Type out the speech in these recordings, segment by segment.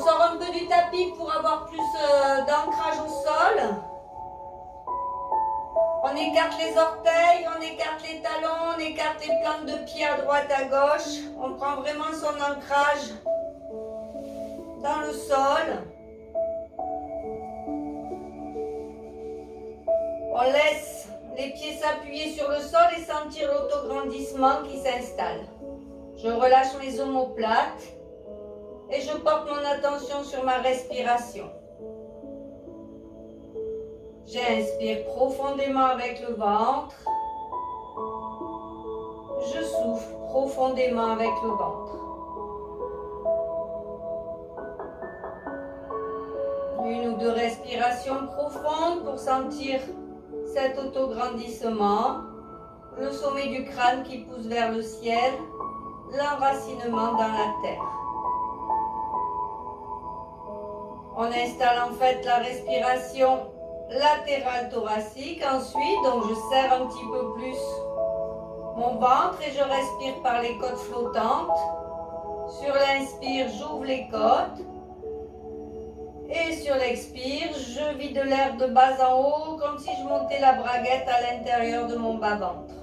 sort un peu du tapis pour avoir plus d'ancrage au sol. On écarte les orteils, on écarte les talons, on écarte les plantes de pied à droite, à gauche. On prend vraiment son ancrage dans le sol. On laisse les pieds s'appuyer sur le sol et sentir l'autograndissement qui s'installe. Je relâche mes omoplates et je porte mon attention sur ma respiration. J'inspire profondément avec le ventre. Je souffle profondément avec le ventre. Une ou deux respirations profondes pour sentir cet autograndissement, le sommet du crâne qui pousse vers le ciel, l'enracinement dans la terre. On installe en fait la respiration latérale thoracique. Ensuite, donc je serre un petit peu plus mon ventre et je respire par les côtes flottantes. Sur l'inspire, j'ouvre les côtes. Et sur l'expire, je vide l'air de bas en haut comme si je montais la braguette à l'intérieur de mon bas-ventre.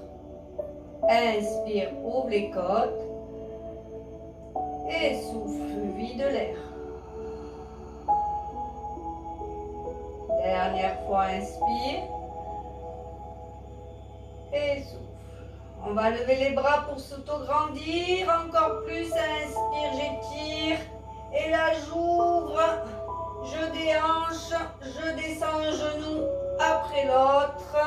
Inspire, ouvre les côtes. Et souffle, vide l'air. Dernière fois, inspire. Et souffle. On va lever les bras pour s'autograndir. Encore plus, inspire, j'étire. Et là, j'ouvre. Je déhanche, je descends un genou après l'autre.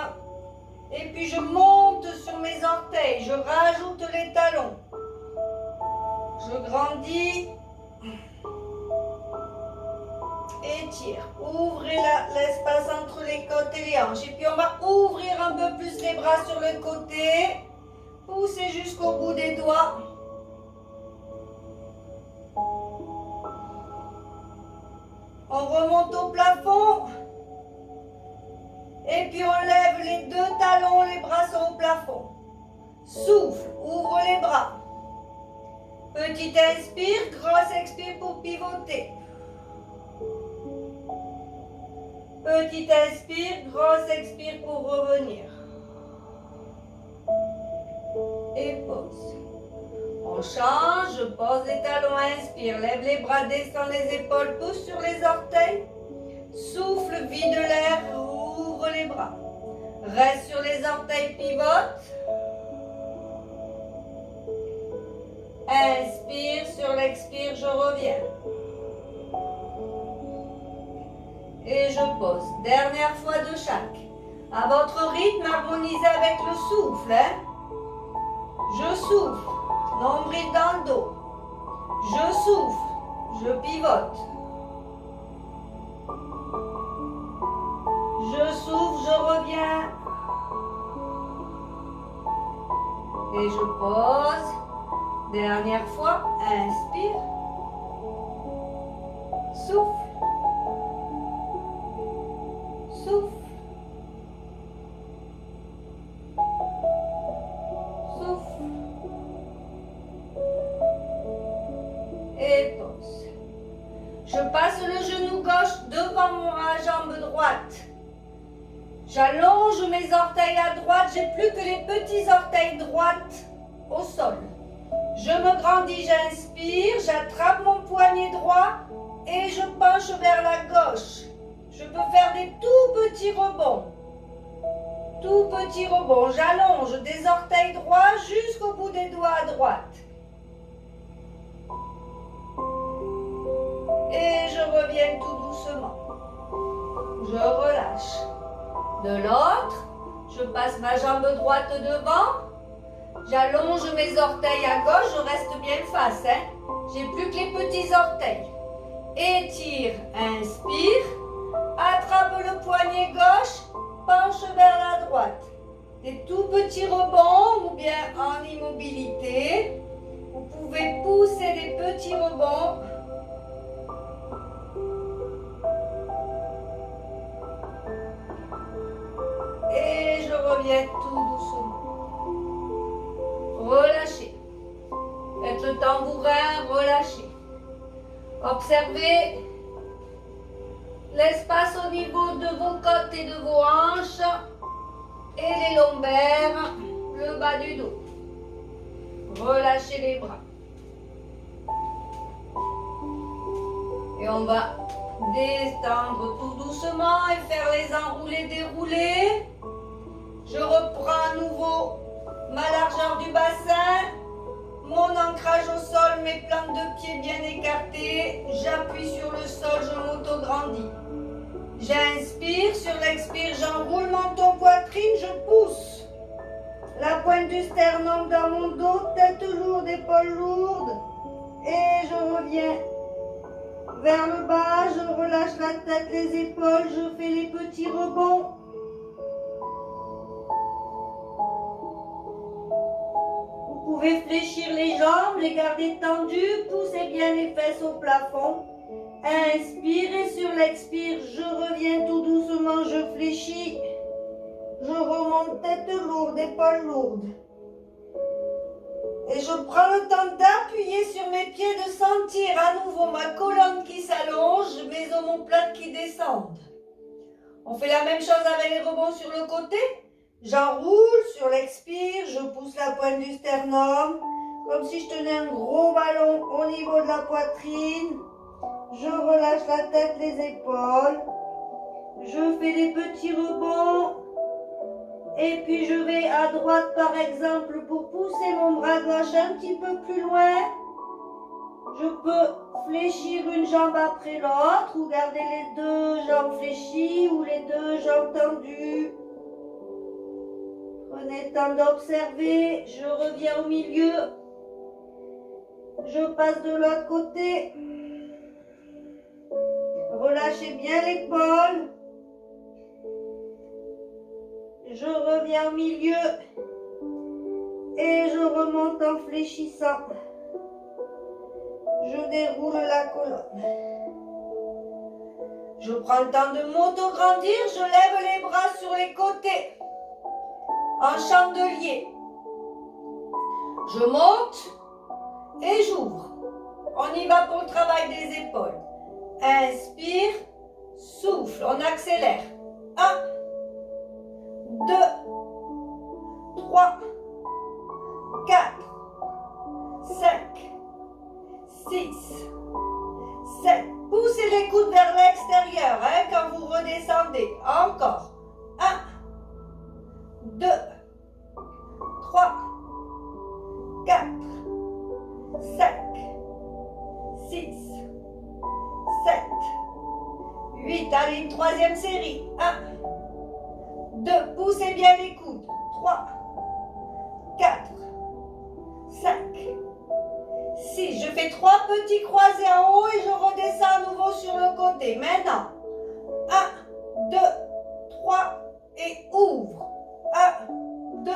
Et puis je monte sur mes orteils, je rajoute les talons. Je grandis. Étire. Ouvrez l'espace entre les côtes et les hanches. Et puis on va ouvrir un peu plus les bras sur le côté. Poussez jusqu'au bout des doigts. On remonte au plafond. Et puis on lève les deux talons, les bras sont au plafond. Souffle, ouvre les bras. Petit inspire, grosse expire pour pivoter. Petit inspire, grosse expire pour revenir. Et pause. On change, je pose les talons, inspire, lève les bras, descend les épaules, pousse sur les orteils. Souffle, vide l'air, ouvre les bras. Reste sur les orteils, pivote. Inspire, sur l'expire, je reviens. Et je pose. Dernière fois de chaque. À votre rythme, harmonisez avec le souffle. Je souffle. Nombril dans le dos. Je souffle. Je pivote. Je souffle, je reviens. Et je pose. Dernière fois, inspire. Souffle. Souffle. Souffle. Et pose. Je passe le genou gauche devant ma jambe droite. J'allonge mes orteils à droite. J'ai plus que les petits orteils droites au sol. Je me grandis, j'inspire. J'attrape mon poignet droit et je penche vers la gauche. Je peux faire des tout petits rebonds. Tout petits rebonds. J'allonge des orteils droits jusqu'au bout des doigts à droite. Et je reviens tout doucement. Je relâche. De l'autre, je passe ma jambe droite devant. J'allonge mes orteils à gauche. Je reste bien face. J'ai plus que les petits orteils. Étire, inspire. Attrape le poignet gauche. Penche vers la droite. Des tout petits rebonds ou bien en immobilité. Vous pouvez pousser des petits rebonds. Et je reviens tout doucement. Relâchez. Faites le tambourin, relâchez. Observez l'espace au niveau de vos côtes et de vos hanches et les lombaires, le bas du dos. Relâchez les bras. Et on va détendre tout doucement et faire les enroulés, déroulés. Je reprends à nouveau ma largeur du bassin, mon ancrage au sol, mes plantes de pied bien écartées. J'appuie sur le sol, je m'auto-grandis. J'inspire, sur l'expire, j'enroule menton, poitrine, je pousse. La pointe du sternum dans mon dos, tête lourde, épaules lourdes. Et je reviens vers le bas, je relâche la tête, les épaules, je fais les petits rebonds. Vous pouvez fléchir les jambes, les garder tendues, poussez bien les fesses au plafond. Inspirez sur l'expire, je reviens tout doucement, je fléchis. Je remonte tête lourde, épaules lourdes. Et je prends le temps d'appuyer sur mes pieds, de sentir à nouveau ma colonne qui s'allonge, mes omoplates qui descendent. On fait la même chose avec les rebonds sur le côté. J'enroule sur l'expire, je pousse la pointe du sternum, comme si je tenais un gros ballon au niveau de la poitrine. Je relâche la tête, les épaules. Je fais des petits rebonds. Et puis je vais à droite par exemple pour pousser mon bras gauche un petit peu plus loin. Je peux fléchir une jambe après l'autre ou garder les deux jambes fléchies ou les deux jambes tendues. Prenez le temps d'observer. Je reviens au milieu. Je passe de l'autre côté. Relâchez bien l'épaule. Je reviens au milieu et je remonte en fléchissant. Je déroule la colonne. Je prends le temps de m'auto-grandir, je lève les bras sur les côtés en chandelier. Je monte et j'ouvre. On y va pour le travail des épaules. Inspire, souffle, on accélère. 1, 2, 3, 4, 5, 6, 7. Poussez les coudes vers l'extérieur quand vous redescendez. Encore. 1, 2, 3, 4, 5, 6, 7, 8. Allez, une troisième série. 1, 2, poussez bien les coudes. 3, 4, 5, 6. Je fais 3 petits croisés en haut et je redescends à nouveau sur le côté. Maintenant, 1, 2, 3 et ouvre. 1, 2,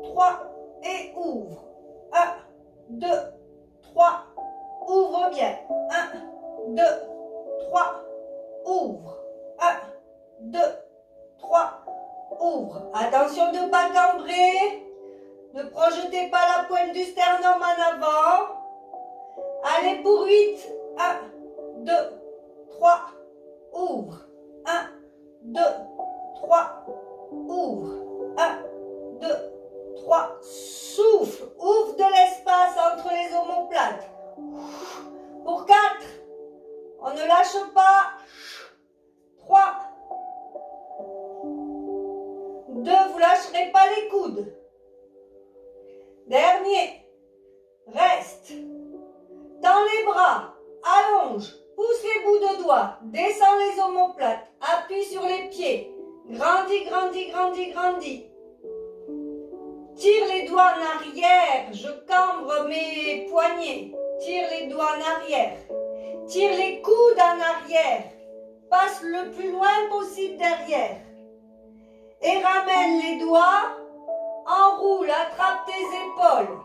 3 et ouvre. 1, 2, 3, ouvre bien. 1, 2, 3, ouvre. 1, 2, 3, ouvre. Attention de ne pas cambrer. Ne projetez pas la pointe du sternum en avant. Allez pour 8. 1, 2, 3, ouvre. 1, 2, 3, ouvre. 1, 2, 3, souffle. Ouvre de l'espace entre les omoplates. Pour 4. On ne lâche pas. 3. 2, vous lâcherez pas les coudes. Dernier. Reste. Tends les bras. Allonge. Pousse les bouts de doigts. Descends les omoplates. Appuie sur les pieds. Grandis, grandis, grandis, grandis. Tire les doigts en arrière. Je cambre mes poignets. Tire les doigts en arrière. Tire les coudes en arrière. Passe le plus loin possible derrière. Et ramène les doigts. Enroule, attrape tes épaules.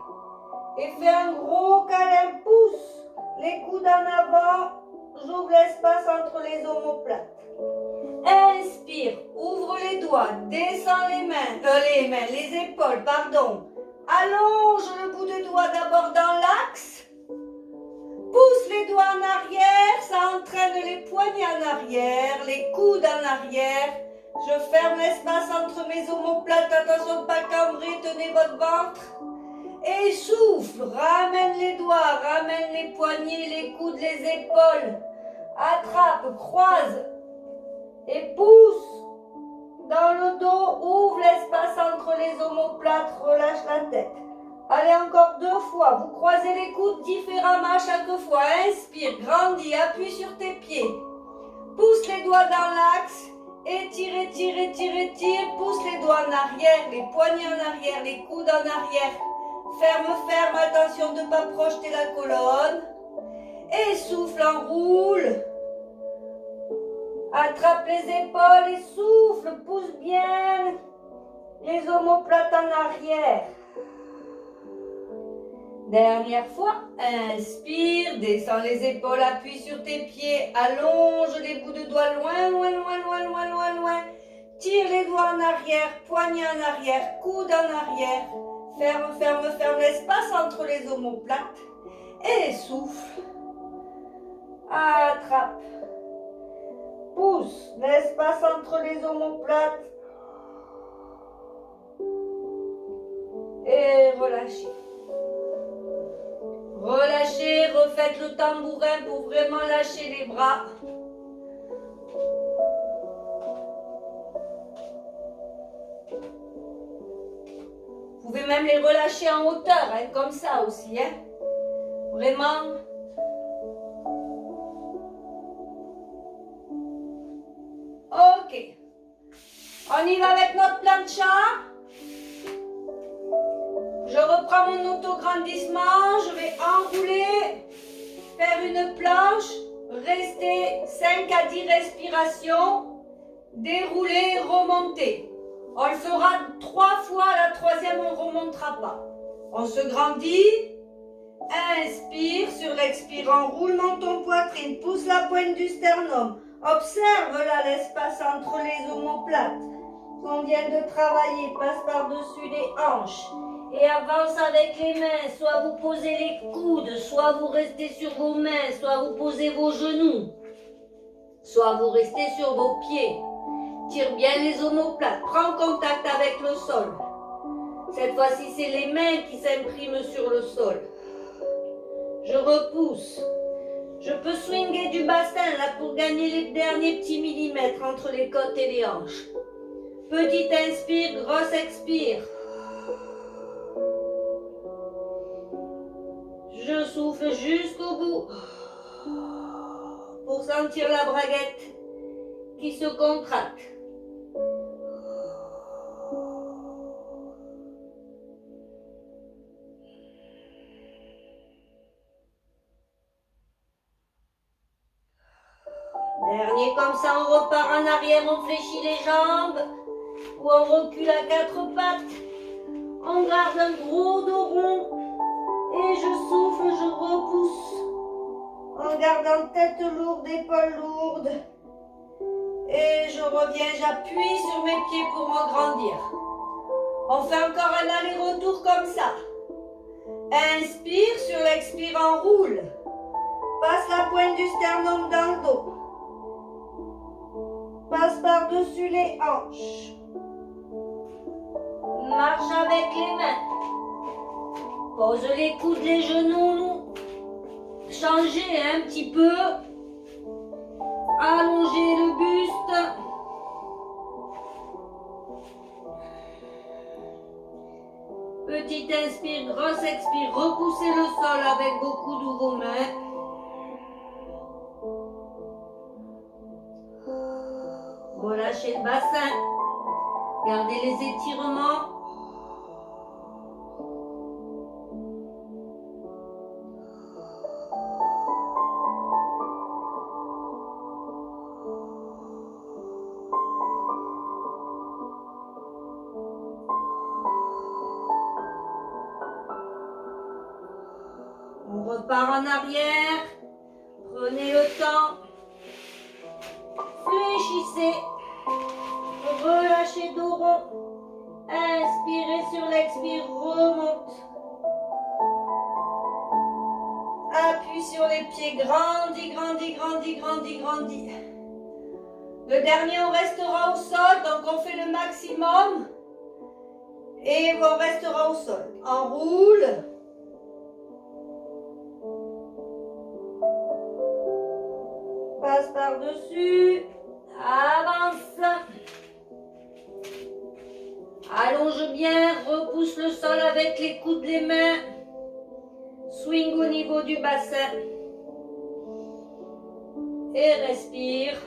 Et fais un gros câlin. Pousse les coudes en avant. J'ouvre l'espace entre les omoplates. Inspire, ouvre les doigts, descends les épaules, pardon. Allonge le bout de doigt d'abord dans l'axe. Pousse les doigts en arrière. ramène les poignets en arrière, les coudes en arrière. Je ferme l'espace entre mes omoplates. Attention de ne pas cambrer, tenez votre ventre. Et souffle, ramène les doigts, ramène les poignets, les coudes, les épaules. Attrape, croise et pousse. Dans le dos, ouvre l'espace entre les omoplates, relâche la tête. Allez, encore 2 fois. Vous croisez les coudes différemment à chaque fois. Inspire, grandis, appuie sur tes pieds. Pousse les doigts dans l'axe. Étire, étire, étire, étire. Pousse les doigts en arrière, les poignets en arrière, les coudes en arrière. Ferme, ferme. Attention de ne pas projeter la colonne. Et souffle, enroule. Attrape les épaules et souffle. Pousse bien les omoplates en arrière. Dernière fois, inspire, descends les épaules, appuie sur tes pieds, allonge les bouts de doigts loin, loin, loin, loin, loin, loin, loin. Tire les doigts en arrière, poignets en arrière, coudes en arrière. Ferme, ferme, ferme l'espace entre les omoplates et souffle. Attrape. Pousse l'espace entre les omoplates et relâchez. Relâchez, refaites le tambourin pour vraiment lâcher les bras. Vous pouvez même les relâcher en hauteur, hein, comme ça aussi. Hein. Vraiment. Ok. On y va avec notre plancha. Je reprends mon autograndissement, je vais enrouler, faire une planche, rester 5 à 10 respirations, dérouler, remonter. On le fera 3 fois, la 3e on ne remontera pas. On se grandit, inspire, sur l'expire, enroule, menton, poitrine, pousse la pointe du sternum. Observe là l'espace entre les omoplates qu'on vient de travailler, passe par-dessus les hanches. Et avance avec les mains, soit vous posez les coudes, soit vous restez sur vos mains, soit vous posez vos genoux, soit vous restez sur vos pieds. Tire bien les omoplates, prends contact avec le sol. Cette fois-ci, c'est les mains qui s'impriment sur le sol. Je repousse. Je peux swinger du bassin là pour gagner les derniers petits millimètres entre les côtes et les hanches. Petite inspire, grosse expire. Je souffle jusqu'au bout pour sentir la braguette qui se contracte. Dernier comme ça, on repart en arrière, on fléchit les jambes ou on recule à 4 pattes. On garde un gros dos rond. Et je souffle, je repousse, en gardant tête lourde, épaules lourdes. Et je reviens, j'appuie sur mes pieds pour me grandir. On fait encore un aller-retour comme ça. Inspire, sur l'expire, enroule. Passe la pointe du sternum dans le dos. Passe par-dessus les hanches. Marche avec les mains. Pose les coudes, les genoux. Changez un petit peu. Allongez le buste. Petite inspire, grosse expire. Repoussez le sol avec vos coudes ou vos mains. Relâchez le bassin. Gardez les étirements. On repart en arrière. Prenez le temps. Fléchissez. Relâchez dos rond. Inspirez sur l'expire. Remonte. Appuie sur les pieds. Grandis, grandis, grandis, grandis, grandis. Le dernier, on restera au sol. Donc, on fait le maximum. Et on restera au sol. Enroule. Passe par-dessus. Avance. Allonge bien. Repousse le sol avec les coudes des mains. Swing au niveau du bassin. Et respire.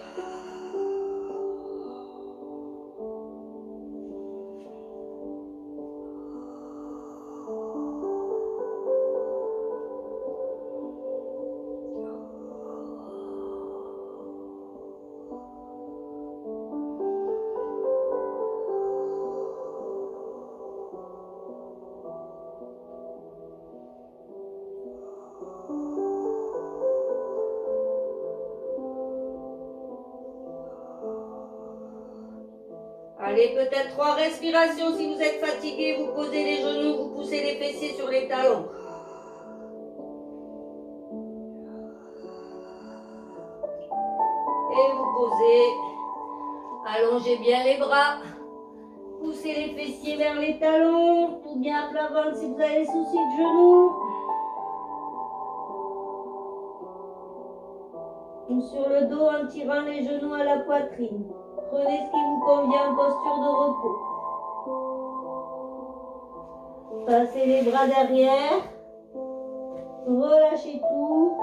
Allez, peut-être 3 respirations. Si vous êtes fatigué, vous posez les genoux, vous poussez les fessiers sur les talons. Et vous posez. Allongez bien les bras. Poussez les fessiers vers les talons. Tout bien à plat ventre si vous avez des soucis de genoux. Ou sur le dos en tirant les genoux à la poitrine. Prenez ce qui vous convient en posture de repos. Passez les bras derrière. Relâchez tout.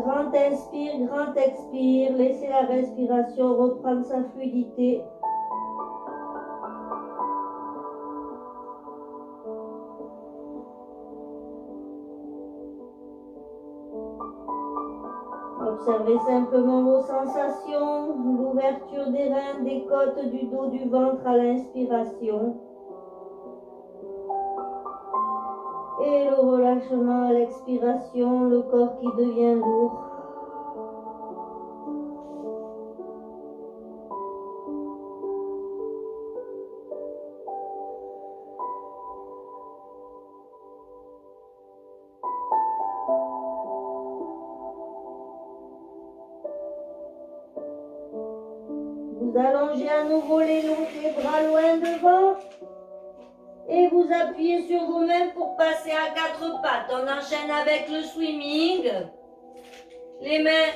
Grand inspire, grand expire. Laissez la respiration reprendre sa fluidité. Observez simplement vos sensations, l'ouverture des reins, des côtes, du dos, du ventre à l'inspiration. Et le relâchement à l'expiration, le corps qui devient lourd. Vous allongez à nouveau les bras loin devant. Et vous appuyez sur vos mains pour passer à 4 pattes. On enchaîne avec le swimming. Les mains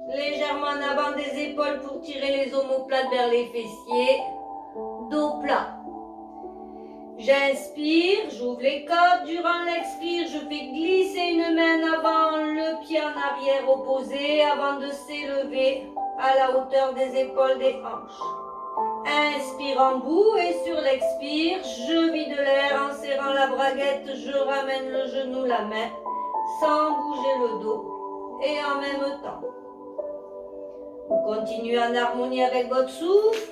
légèrement en avant des épaules pour tirer les omoplates vers les fessiers. Dos plat. J'inspire, j'ouvre les côtes. Durant l'expire, je fais glisser une main en avant, le pied en arrière opposé avant de s'élever à la hauteur des épaules des hanches. Inspire en bout et sur l'expire, je vide l'air en serrant la braguette, je ramène le genou, la main, sans bouger le dos et en même temps. Vous continuez en harmonie avec votre souffle.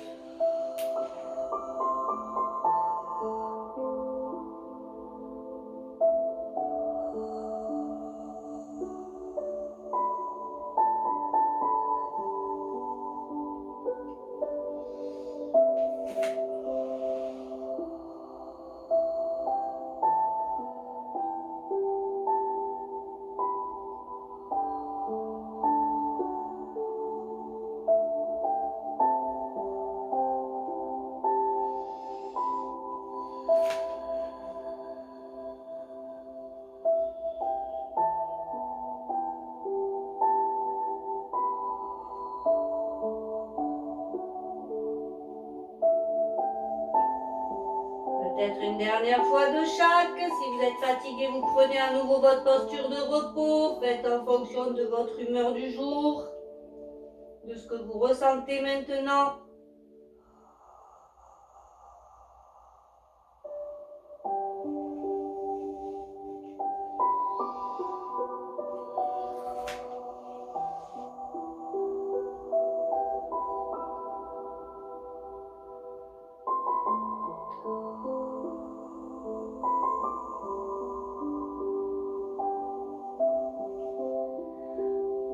Peut-être une dernière fois de chaque. Si vous êtes fatigué, vous prenez à nouveau votre posture de repos. Faites en fonction de votre humeur du jour, de ce que vous ressentez maintenant.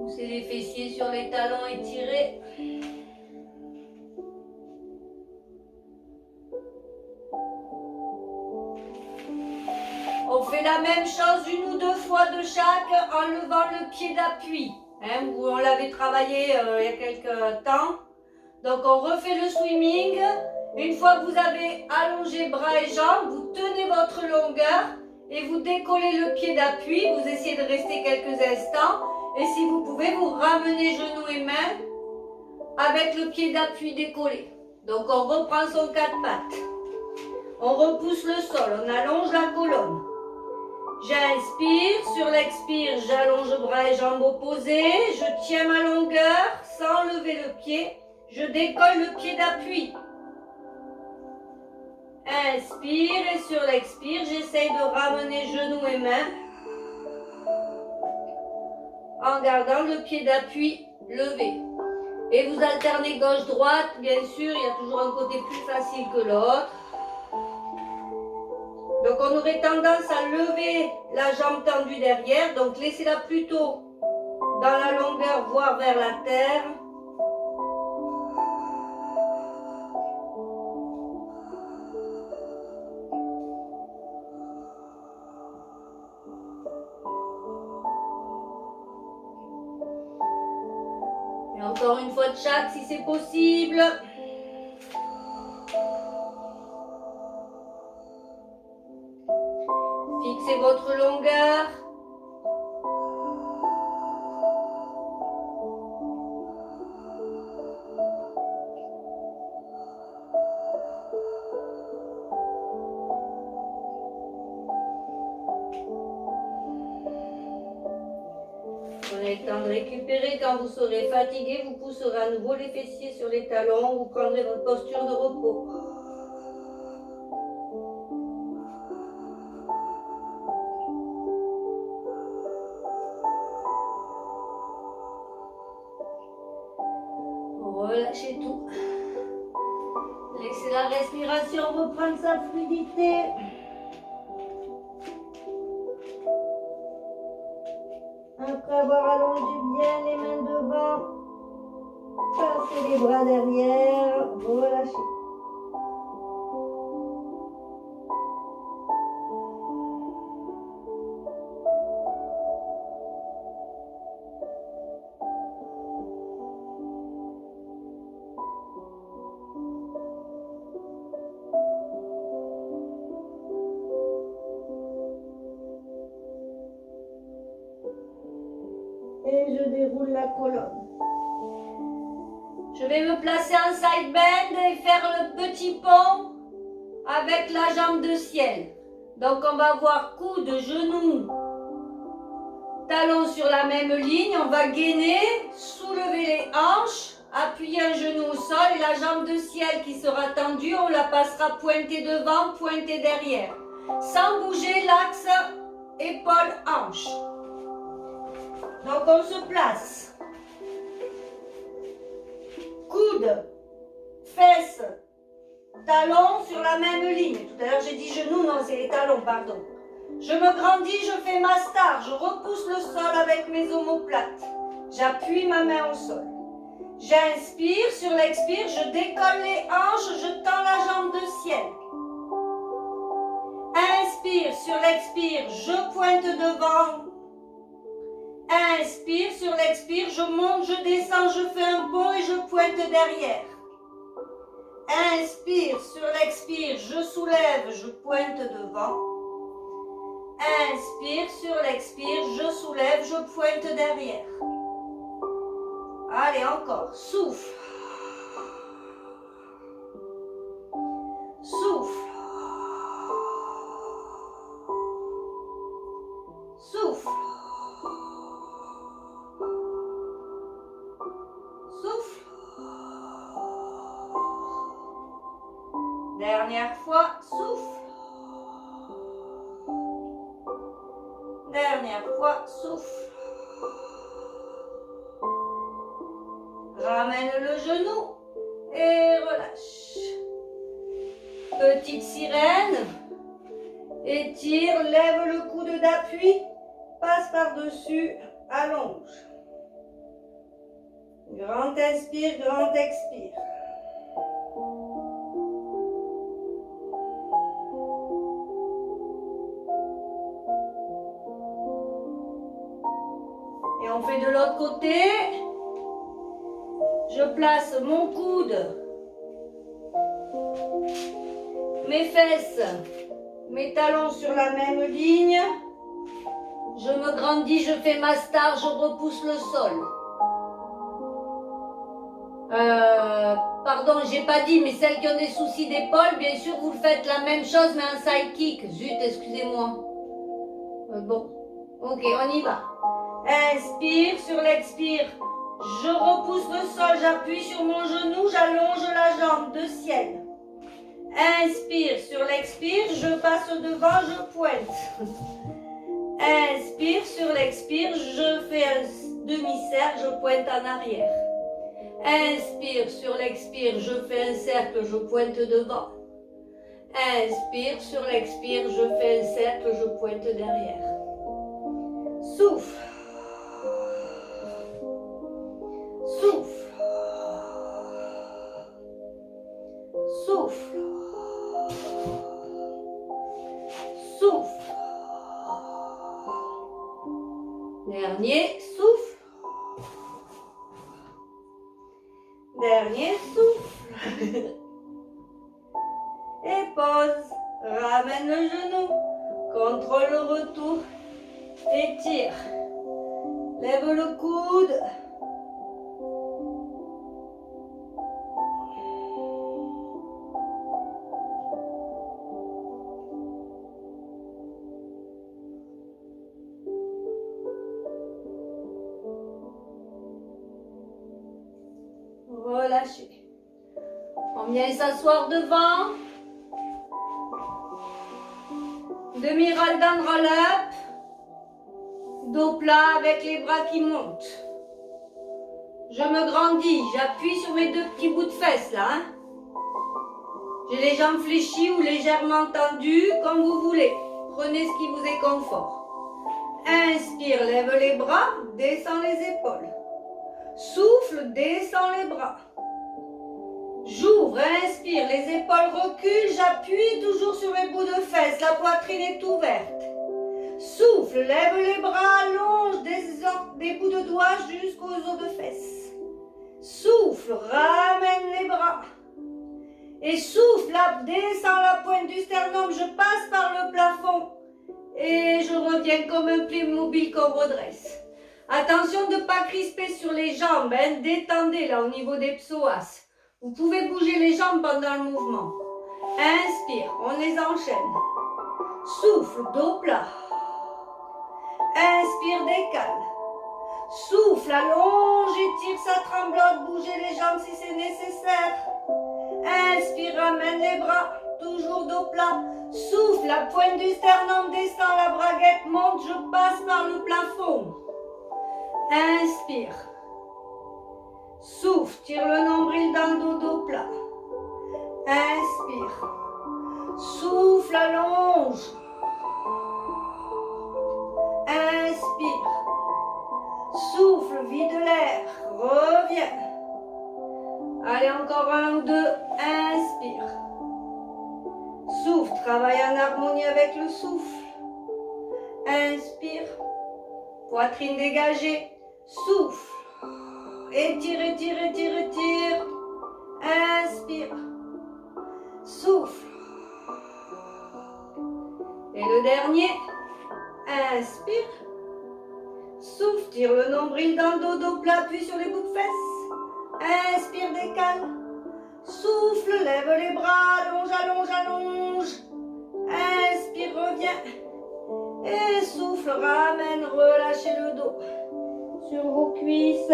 Poussez les fessiers sur les talons étirés. On fait la même chose 1 ou 2 fois de chaque en levant le pied d'appui. Hein, on l'avait travaillé il y a quelques temps. Donc on refait le swimming. Une fois que vous avez allongé bras et jambes, vous tenez votre longueur et vous décollez le pied d'appui. Vous essayez de rester quelques instants. Et si vous pouvez, vous ramenez genoux et mains avec le pied d'appui décollé. Donc on reprend son 4 pattes. On repousse le sol, on allonge la colonne. J'inspire, sur l'expire, j'allonge bras et jambes opposés. Je tiens ma longueur sans lever le pied. Je décolle le pied d'appui. Inspire et sur l'expire, j'essaye de ramener genoux et mains en gardant le pied d'appui levé. Et vous alternez gauche-droite, bien sûr, il y a toujours un côté plus facile que l'autre. Donc on aurait tendance à lever la jambe tendue derrière, donc laissez-la plutôt dans la longueur, voire vers la terre. Et encore une fois de chaque si c'est possible. Fixez votre longueur. Prenez le temps de récupérer. Quand vous serez fatigué, vous pousserez à nouveau les fessiers sur les talons. Vous prendrez votre posture de repos. Relâchez tout. Laissez la respiration reprendre sa fluidité. Après avoir allongé bien les mains devant, passez les bras derrière, relâchez. Et je déroule la colonne. Je vais me placer en side bend et faire le petit pont avec la jambe de ciel. Donc on va voir coude, genou, talon sur la même ligne. On va gainer, soulever les hanches, appuyer un genou au sol et la jambe de ciel qui sera tendue, on la passera pointée devant, pointée derrière. Sans bouger l'axe épaule-hanche. Donc on se place. Coude, fesses, talons sur la même ligne. Tout à l'heure j'ai dit genoux, non c'est les talons, pardon. Je me grandis, je fais ma star, je repousse le sol avec mes omoplates. J'appuie ma main au sol. J'inspire, sur l'expire, je décolle les hanches, je tends la jambe de ciel. Inspire, sur l'expire, je pointe devant. Inspire, sur l'expire, je monte, je descends, je fais un bond et je pointe derrière. Inspire, sur l'expire, je soulève, je pointe devant. Inspire, sur l'expire, je soulève, je pointe derrière. Allez, encore, souffle. Souffle. Souffle. Souffle. Dernière fois, souffle. Dernière fois, souffle. Ramène le genou et relâche. Petite sirène. Étire, lève le coude d'appui, passe par-dessus, allonge. Grand inspire, grand expire. On fait de l'autre côté. Je place mon coude, mes fesses, mes talons sur la même ligne. Je me grandis, je fais ma star, je repousse le sol. Pardon, j'ai pas dit, mais celles qui ont des soucis d'épaule, bien sûr, vous faites la même chose, mais un side kick. Zut, excusez-moi. Bon, ok, on y va. Inspire, sur l'expire, je repousse le sol, j'appuie sur mon genou, j'allonge la jambe de ciel. Inspire, sur l'expire, je passe devant, je pointe. Inspire, sur l'expire, je fais un demi-cercle, je pointe en arrière. Inspire, sur l'expire, je fais un cercle, je pointe devant. Inspire, sur l'expire, je fais un cercle, je pointe derrière. Souffle. Souffle. Souffle. Souffle. Dernier souffle. Dernier souffle. Et pose. Ramène le genou. Contrôle le retour. Étire. Lève le coude. Relâchez. On vient s'asseoir devant. Demi-roll down, roll up. Dos plat avec les bras qui montent. Je me grandis, j'appuie sur mes deux petits bouts de fesses là. Hein. J'ai les jambes fléchies ou légèrement tendues, comme vous voulez. Prenez ce qui vous est confort. Inspire, lève les bras, descends les épaules. Souffle, descends les bras. J'ouvre, inspire, les épaules reculent, j'appuie toujours sur mes bouts de fesses, la poitrine est ouverte. Souffle, lève les bras, allonge des bouts de doigts jusqu'aux os de fesses. Souffle, ramène les bras. Et souffle, descends la pointe du sternum, je passe par le plafond. Et je reviens comme un Playmobil qu'on redresse. Attention de ne pas crisper sur les jambes, hein, détendez là au niveau des psoas. Vous pouvez bouger les jambes pendant le mouvement. Inspire, on les enchaîne. Souffle, dos plat. Inspire, décale. Souffle, allonge, étire, ça tremblote, bougez les jambes si c'est nécessaire. Inspire, ramène les bras, toujours dos plat. Souffle, la pointe du sternum descend, la braguette monte, je passe par le plafond. Inspire. Souffle, tire le nombril dans le dos plat. Inspire. Souffle, allonge. Inspire. Souffle, vide l'air. Reviens. Allez, encore un ou deux. Inspire. Souffle, travaille en harmonie avec le souffle. Inspire. Poitrine dégagée. Souffle. Étire, étire, étire, étire. Inspire. Souffle. Et le dernier. Inspire. Souffle, tire le nombril dans le dos plat, puis sur les bouts de fesses. Inspire, décale. Souffle, lève les bras, allonge, allonge, allonge. Inspire, reviens. Et souffle, ramène, relâchez le dos. Sur vos cuisses.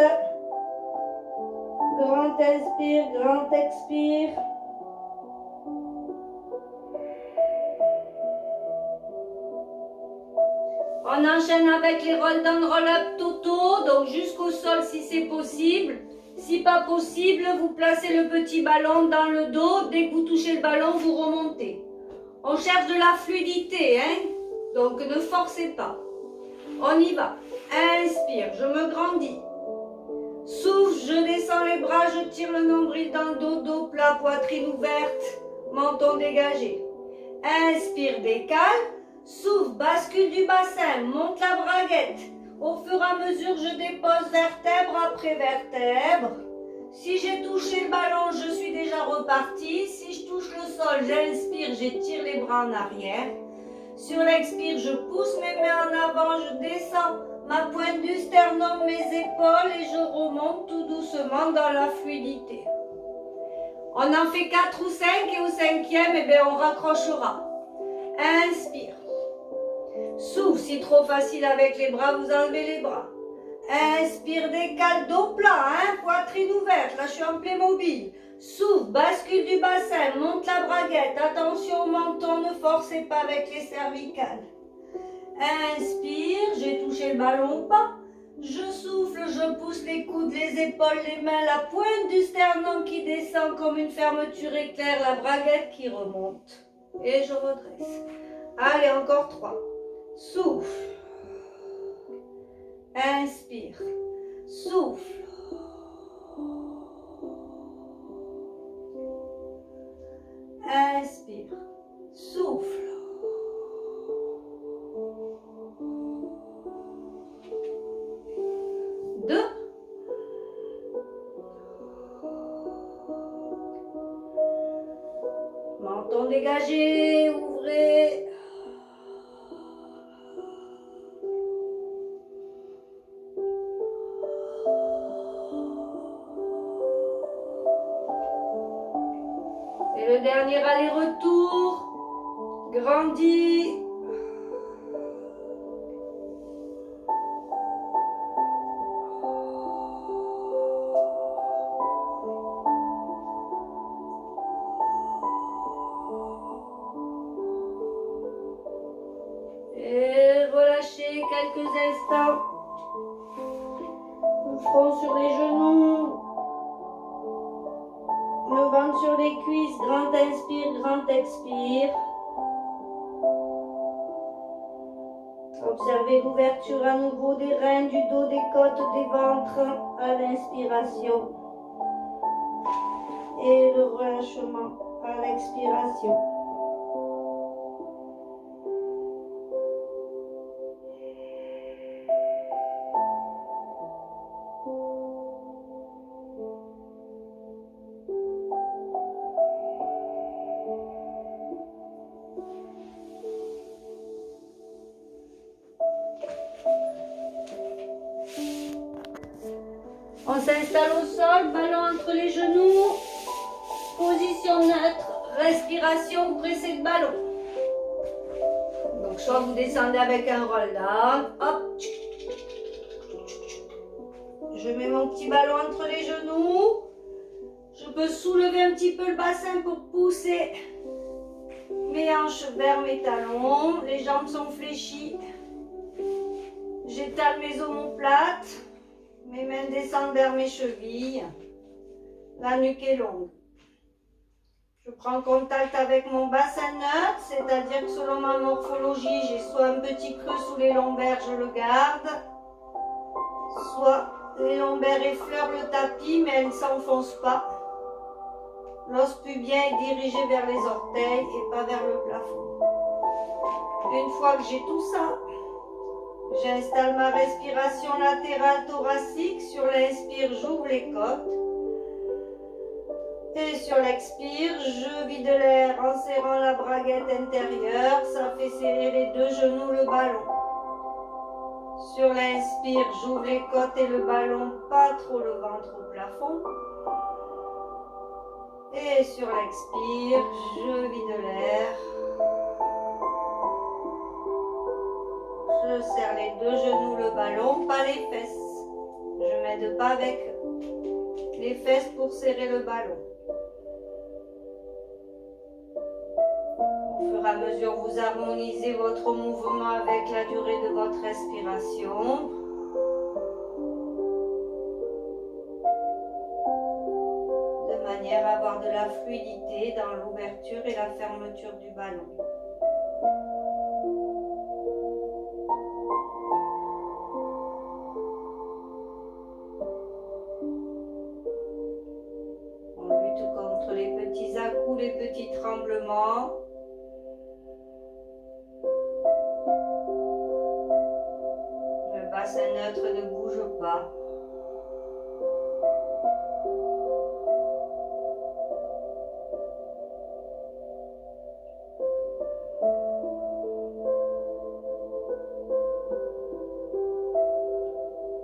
Grand inspire, grand expire. On enchaîne avec les roll down, roll up totaux, donc jusqu'au sol si c'est possible. Si pas possible, vous placez le petit ballon dans le dos. Dès que vous touchez le ballon, vous remontez. On cherche de la fluidité, hein? Donc ne forcez pas. On y va. Inspire, je me grandis. Souffle, je descends les bras, je tire le nombril dans le dos plat, poitrine ouverte, menton dégagé. Inspire, décale. Souffle, bascule du bassin, monte la braguette. Au fur et à mesure, je dépose vertèbre après vertèbre. Si j'ai touché le ballon, je suis déjà reparti. Si je touche le sol, j'inspire, j'étire les bras en arrière. Sur l'expire, je pousse mes mains en avant, je descends ma pointe du sternum, mes épaules et je remonte tout doucement dans la fluidité. On en fait 4 ou 5 et au 5e, eh bien, on raccrochera. Inspire. Souffle, si trop facile avec les bras, vous enlevez les bras. Inspire, décale, dos plat, poitrine ouverte, là je suis en Playmobil. Souffle, bascule du bassin, monte la braguette, attention au menton, ne forcez pas avec les cervicales. Inspire, j'ai touché le ballon ou pas. Je souffle, je pousse les coudes, les épaules, les mains, la pointe du sternum qui descend comme une fermeture éclair, la braguette qui remonte. Et je redresse. Allez, encore 3. Souffle. Inspire. Souffle. Inspire. Souffle. Deux. Menton dégagé, ouvrez. Et le dernier aller-retour, grandit. Et relâchez quelques instants. Le front sur les genoux. Le ventre sur les cuisses, grand inspire, grand expire. Observez l'ouverture à nouveau des reins, du dos, des côtes, des ventres à l'inspiration. Et le relâchement à l'expiration. On s'installe au sol, ballon entre les genoux, position neutre, respiration, vous pressez le ballon. Donc soit vous descendez avec un roll down, hop. Je mets mon petit ballon entre les genoux. Je peux soulever un petit peu le bassin pour pousser mes hanches vers mes talons. Les jambes sont fléchies. J'étale mes omoplates. Mes mains descendent vers mes chevilles. La nuque est longue. Je prends contact avec mon bassin neutre, c'est-à-dire que selon ma morphologie, j'ai soit un petit creux sous les lombaires, je le garde, soit les lombaires effleurent le tapis, mais elles ne s'enfoncent pas. L'os pubien est dirigé vers les orteils et pas vers le plafond. Une fois que j'ai tout ça, j'installe ma respiration latérale thoracique. Sur l'inspire, j'ouvre les côtes. Et sur l'expire, je vide l'air en serrant la braguette intérieure. Ça fait serrer les deux genoux, le ballon. Sur l'inspire, j'ouvre les côtes et le ballon, pas trop le ventre au plafond. Et sur l'expire, je vide l'air. Je serre les deux genoux, le ballon, pas les fesses. Je m'aide pas avec les fesses pour serrer le ballon. Au fur et à mesure, vous harmonisez votre mouvement avec la durée de votre respiration. De manière à avoir de la fluidité dans l'ouverture et la fermeture du ballon. On lutte contre les petits à-coups, les petits tremblements. Le bassin neutre ne bouge pas.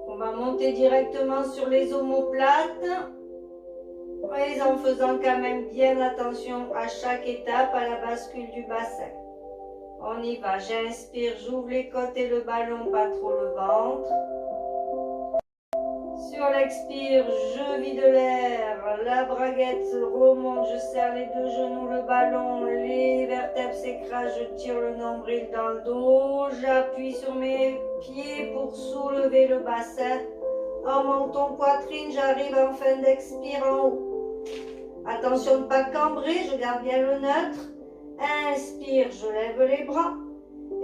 On va monter directement sur les omoplates, mais en faisant quand même bien attention à chaque étape, à la bascule du bassin. On y va, j'inspire, j'ouvre les côtes et le ballon, pas trop le ventre. Sur l'expire, je vide l'air, la braguette remonte, je serre les deux genoux, le ballon, les vertèbres s'écrasent, je tire le nombril dans le dos, j'appuie sur mes pieds pour soulever le bassin. En montant poitrine, j'arrive en fin d'expire en haut. Attention de ne pas cambrer, je garde bien le neutre. Inspire, je lève les bras.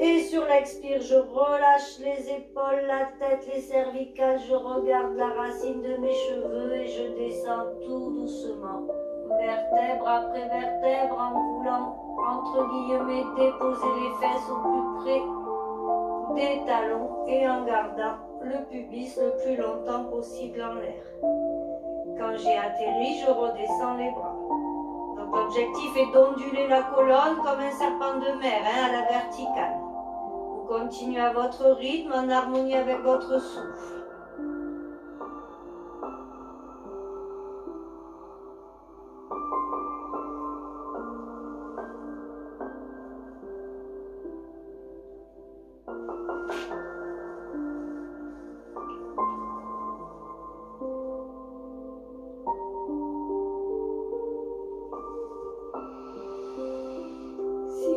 Et sur l'expire, je relâche les épaules, la tête, les cervicales. Je regarde la racine de mes cheveux et je descends tout doucement. Vertèbre après vertèbre en voulant, entre guillemets, déposer les fesses au plus près des talons et en gardant le pubis le plus longtemps possible en l'air. Quand j'ai atterri, je redescends les bras. Donc l'objectif est d'onduler la colonne comme un serpent de mer, à la verticale. Vous continuez à votre rythme, en harmonie avec votre souffle.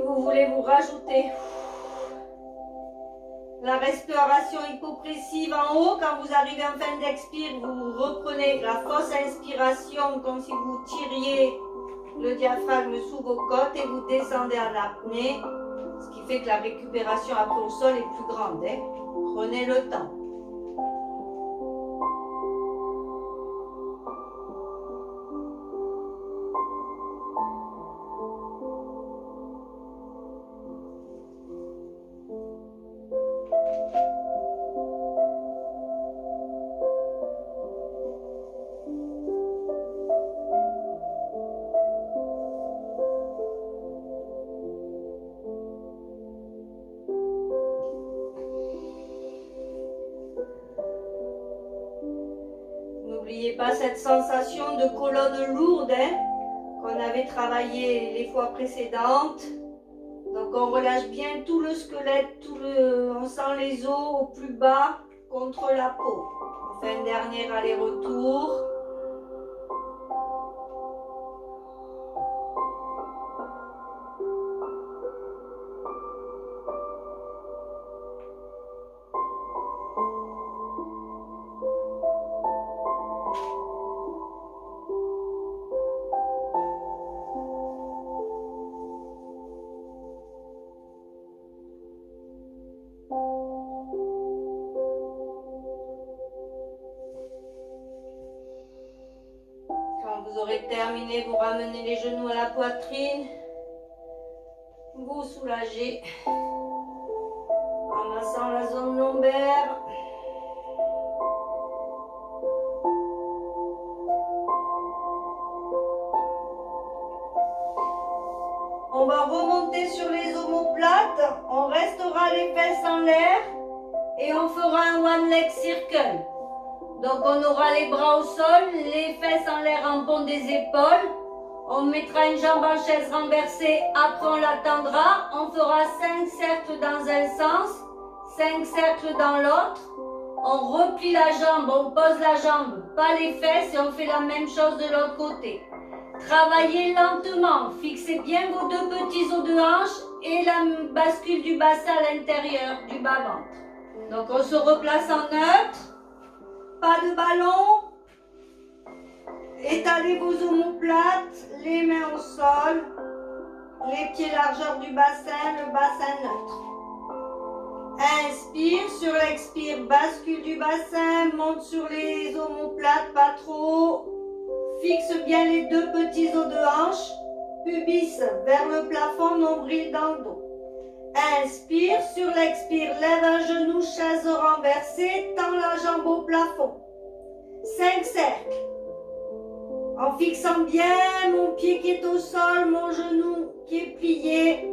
Vous voulez vous rajouter la respiration hypopressive en haut. Quand vous arrivez en fin d'expire, vous reprenez la fausse inspiration comme si vous tiriez le diaphragme sous vos côtes et vous descendez en apnée, ce qui fait que la récupération après au sol est plus grande. Prenez le temps. N'oubliez pas cette sensation de colonne lourde qu'on avait travaillé les fois précédentes. Donc on relâche bien tout le squelette, on sent les os au plus bas contre la peau. On fait un dernier aller-retour. Vous aurez terminé, vous ramenez les genoux à la poitrine, vous soulagez en massant la zone lombaire. On va remonter sur les omoplates, on restera les fesses en l'air et on fera un one leg circle. Donc on aura les bras au sol, les fesses en l'air en pont des épaules. On mettra une jambe en chaise renversée, après on l'attendra. On fera 5 cercles dans un sens, 5 cercles dans l'autre. On replie la jambe, on pose la jambe, pas les fesses et on fait la même chose de l'autre côté. Travaillez lentement, fixez bien vos deux petits os de hanche et la bascule du bassin à l'intérieur du bas-ventre. Donc on se replace en neutre. Pas de ballon, étalez vos omoplates, les mains au sol, les pieds largeur du bassin, le bassin neutre. Inspire, sur l'expire, bascule du bassin, monte sur les omoplates, pas trop. Fixe bien les deux petits os de hanche, pubis vers le plafond, nombril dans le dos. Inspire, sur l'expire, lève un genou, chaise renversée, tends la jambe au plafond. 5 cercles. En fixant bien mon pied qui est au sol, mon genou qui est plié.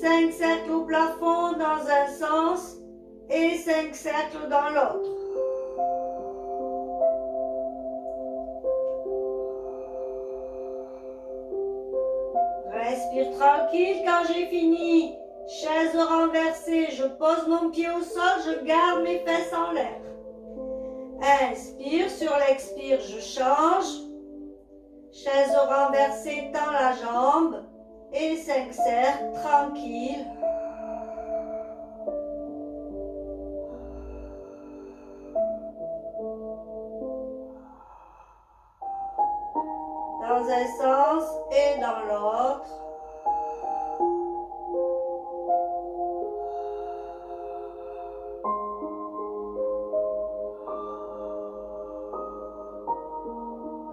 5 cercles au plafond dans un sens et 5 cercles dans l'autre. Respire tranquille. Quand j'ai fini, chaise renversée, je pose mon pied au sol, je garde mes fesses en l'air. Inspire, sur l'expire, je change. Chaise renversée, tends la jambe. Et 5 cercles, tranquille. Dans un sens et dans l'autre.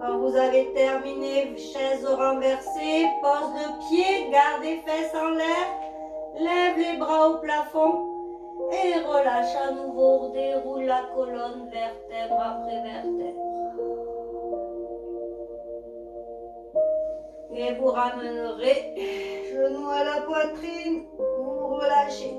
Quand vous avez terminé, chaise renversée, pose le pied, garde les fesses en l'air, lève les bras au plafond et relâche à nouveau, déroule la colonne vertèbre après vertèbre. Et vous ramènerez genou à la poitrine, vous relâchez.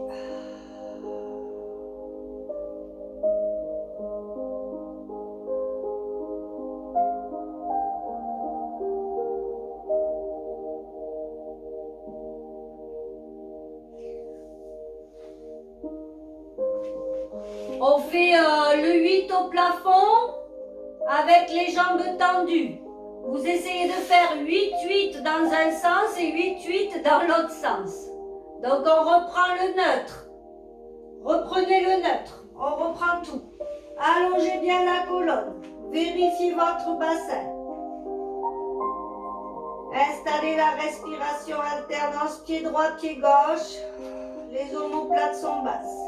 On fait le 8 au plafond avec les jambes tendues. Vous essayez de faire 8-8 dans un sens et 8-8 dans l'autre sens. Donc on reprend le neutre. Reprenez le neutre. On reprend tout. Allongez bien la colonne. Vérifiez votre bassin. Installez la respiration alternance pied droit, pied gauche. Les omoplates sont basses.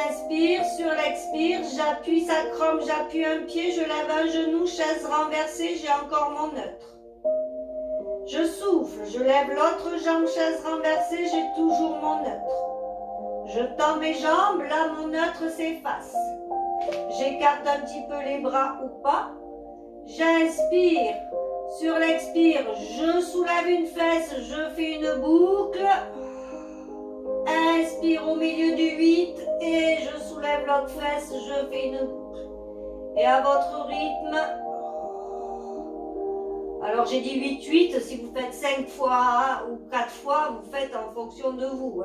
Inspire, sur l'expire, j'appuie sacrum, j'appuie un pied, je lève un genou, chaise renversée, j'ai encore mon neutre. Je souffle, je lève l'autre jambe, chaise renversée, j'ai toujours mon neutre. Je tends mes jambes, là mon neutre s'efface. J'écarte un petit peu les bras ou pas. J'inspire, sur l'expire, je soulève une fesse, je fais une boucle. Inspire au milieu du 8 et je soulève l'autre fesse, je fais une boucle. Et à votre rythme, alors j'ai dit 8-8, si vous faites 5 fois ou 4 fois, vous faites en fonction de vous.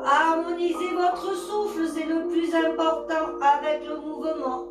Harmonisez votre souffle, c'est le plus important avec le mouvement.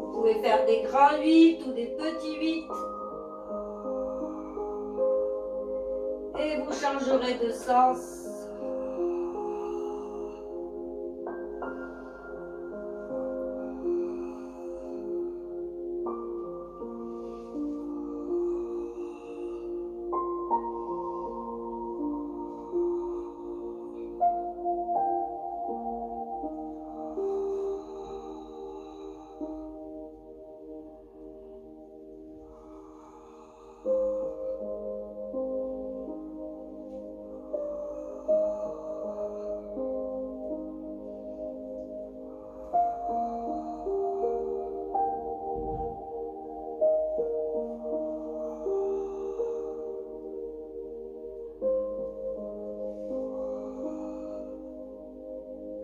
Vous pouvez faire des grands 8 ou des petits 8. Et vous changerez de sens.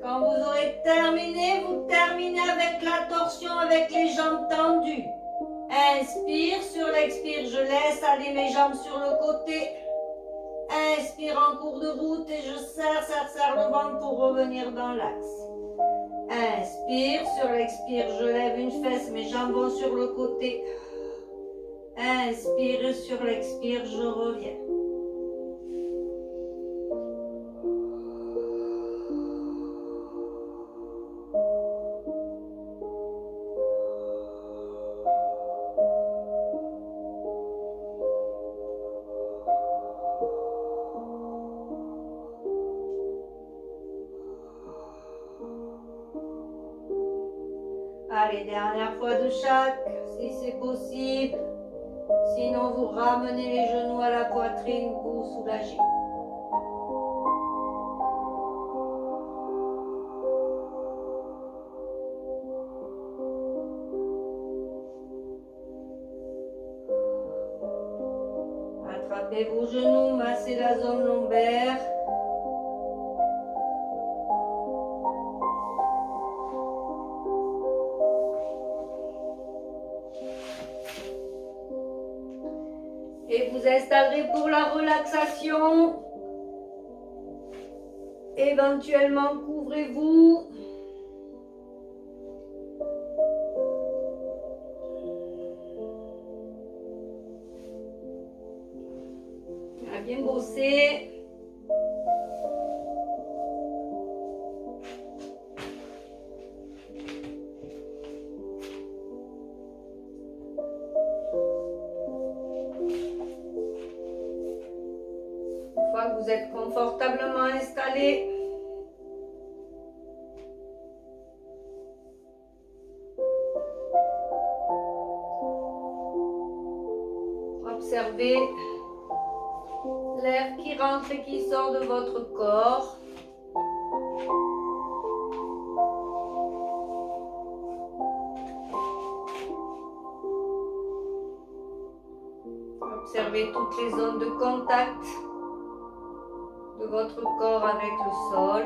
Quand vous aurez terminé, vous terminez avec la torsion, avec les jambes tendues. Inspire, sur l'expire, je laisse aller mes jambes sur le côté. Inspire en cours de route et je serre le ventre pour revenir dans l'axe. Inspire, sur l'expire, je lève une fesse, mes jambes vont sur le côté. Inspire, sur l'expire, je reviens. Allez, dernière fois de chaque, si c'est possible. Sinon, vous ramenez les genoux à la poitrine, vous soulagez. Attrapez vos genoux, massez la zone lombaire. Et vous installerez pour la relaxation. Éventuellement, couvrez-vous. On a bien bossé. Une fois que vous êtes confortablement installé, observez l'air qui rentre et qui sort de votre corps. Observez toutes les zones de contact de votre corps avec le sol.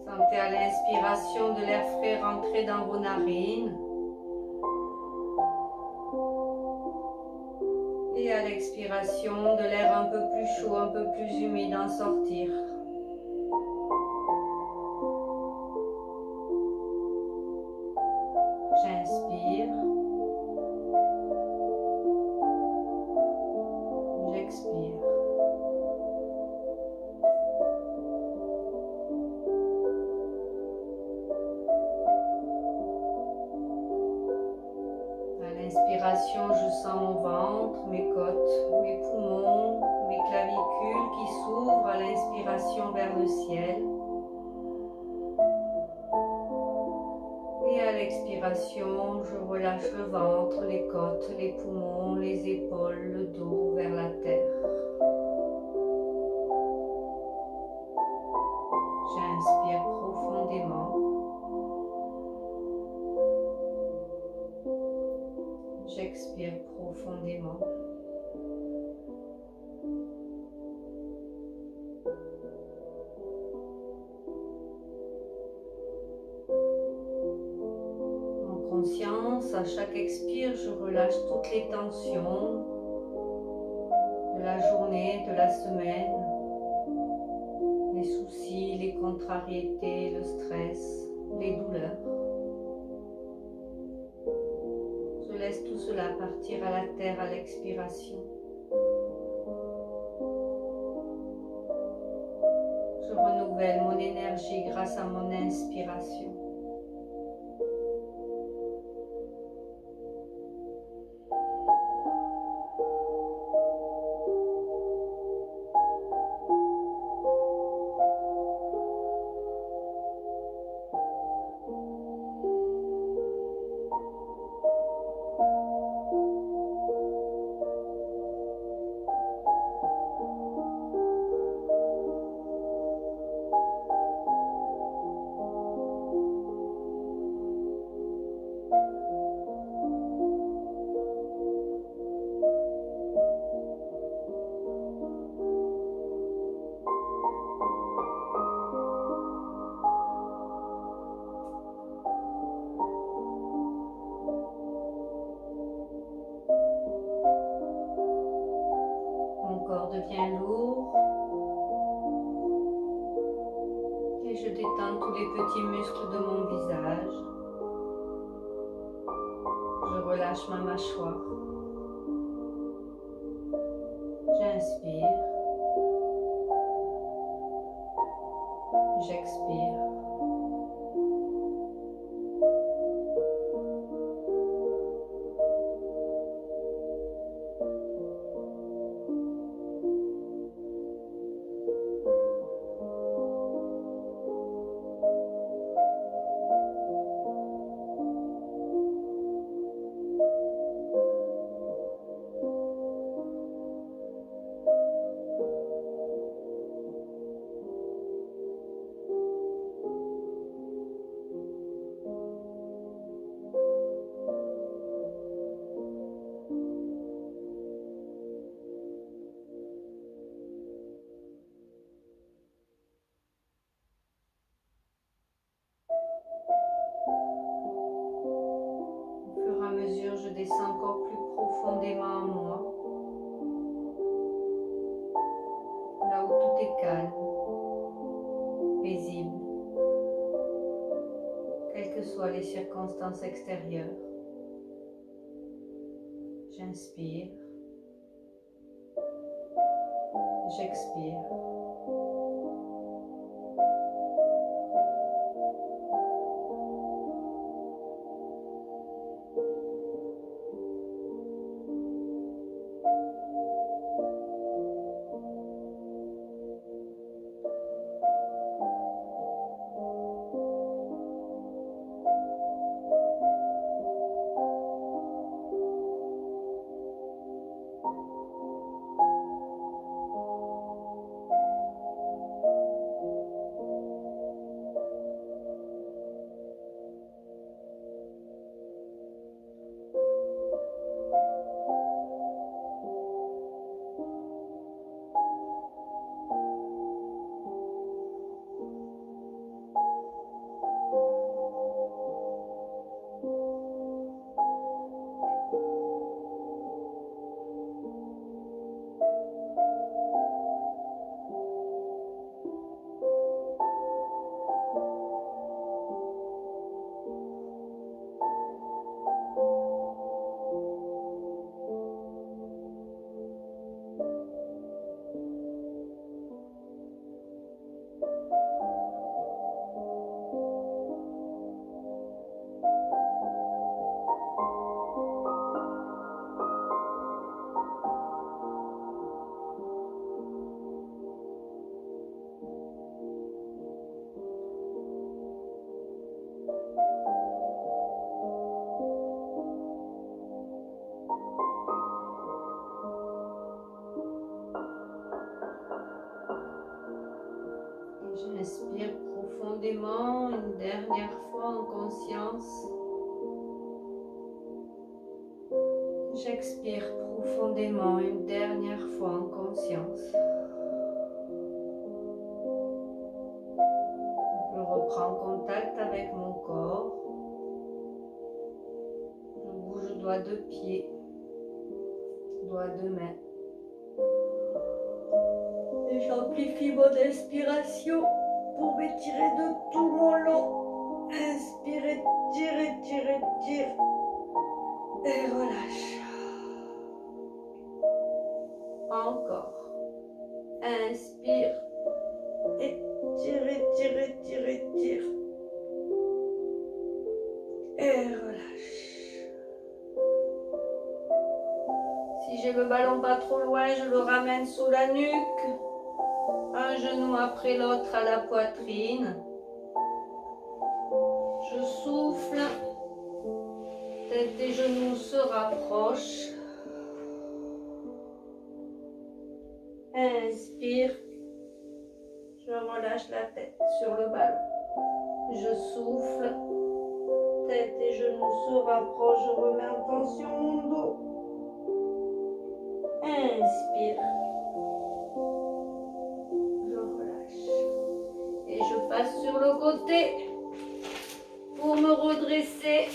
Sentez à l'inspiration de l'air frais rentrer dans vos narines. Et à l'expiration de l'air un peu plus chaud, un peu plus humide en sortir. J'inspire. J'expire. À l'inspiration, je sens mon ventre, mes côtes, mes poumons, mes clavicules qui s'ouvrent à l'inspiration vers le ciel. Et à l'expiration, je relâche le ventre, les côtes, les poumons, les épaules, le dos vers la terre. J'inspire profondément. J'expire profondément. En conscience, à chaque expire, je relâche toutes les tensions de la journée, de la semaine, les soucis, les contrariétés, le stress, les douleurs. Je laisse tout cela partir à la terre à l'expiration. Je renouvelle mon énergie grâce à mon inspiration. Mon corps devient lourd et je détends tous les petits muscles de mon visage. Je relâche ma mâchoire. J'inspire. J'expire. descends encore plus profondément en moi. Là où tout est calme, paisible, quelles que soient les circonstances extérieures. J'inspire, j'expire. J'inspire profondément une dernière fois en conscience. J'expire profondément une dernière fois en conscience. Je reprends contact avec mon corps. Je bouge doigt de pied, doigt de main. Et j'amplifie mon inspiration pour m'étirer de tout mon long. Inspire, étire, étire, étire. Et relâche. Encore. Inspire. Étire, étire, étire, étire. Et relâche. Si j'ai le ballon pas trop loin, je le ramène sous la nuque. Un genou après l'autre à la poitrine. Je souffle. Tête et genoux se rapprochent. Inspire. Je relâche la tête sur le ballon. Je souffle. Tête et genoux se rapprochent. Je remets en tension mon dos. Inspire. Je relâche. Et je passe sur le côté pour me redresser.